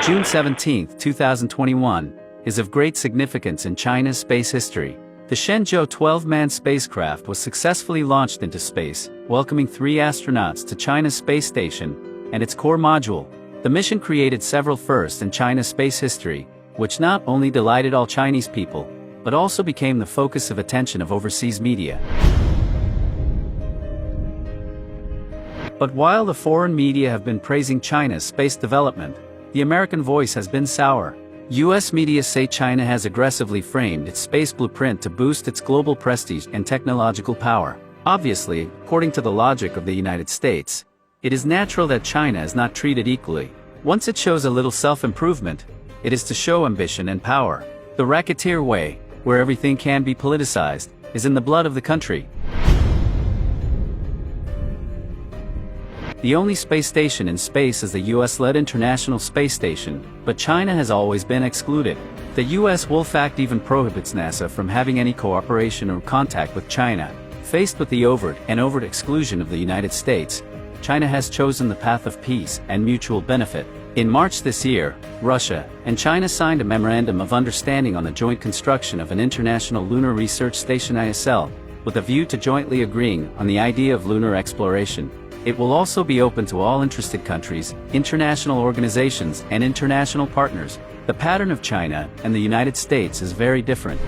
June 17, 2021, is of great significance in China's space history. The Shenzhou 12-man spacecraft was successfully launched into space, welcoming 3 astronauts to China's space station and its core module. The mission created several firsts in China's space history, which not only delighted all Chinese people, but also became the focus of attention of overseas media. But while the foreign media have been praising China's space development, the American voice has been sour. US media say China has aggressively framed its space blueprint to boost its global prestige and technological power. Obviously, according to the logic of the United States, it is natural that China is not treated equally. Once it shows a little self-improvement, it is to show ambition and power. The racketeer way, where everything can be politicized, is in the blood of the country. The only space station in space is the US-led International Space Station, but China has always been excluded. The US Wolf Act even prohibits NASA from having any cooperation or contact with China. Faced with the overt exclusion of the United States, China has chosen the path of peace and mutual benefit. In March this year, Russia and China signed a memorandum of understanding on the joint construction of an International Lunar Research Station ISL, with a view to jointly agreeing on the idea of lunar exploration. It will also be open to all interested countries, international organizations, and international partners. The pattern of China and the United States is very different.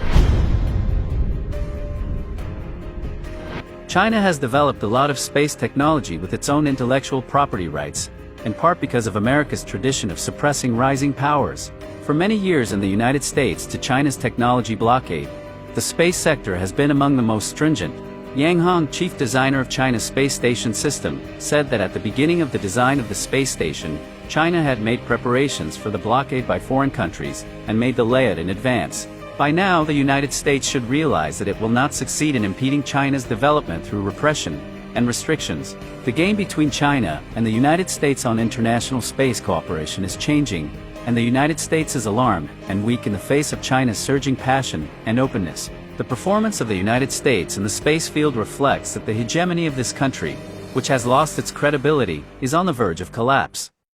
China has developed a lot of space technology with its own intellectual property rights, in part because of America's tradition of suppressing rising powers. For many years in the United States to China's technology blockade, the space sector has been among the most stringent. Yang Hong, chief designer of China's space station system, said that at the beginning of the design of the space station, China had made preparations for the blockade by foreign countries and made the layout in advance. By now, the United States should realize that it will not succeed in impeding China's development through repression and restrictions. The game between China and the United States on international space cooperation is changing, and the United States is alarmed and weak in the face of China's surging passion and openness. The performance of the United States in the space field reflects that the hegemony of this country, which has lost its credibility, is on the verge of collapse.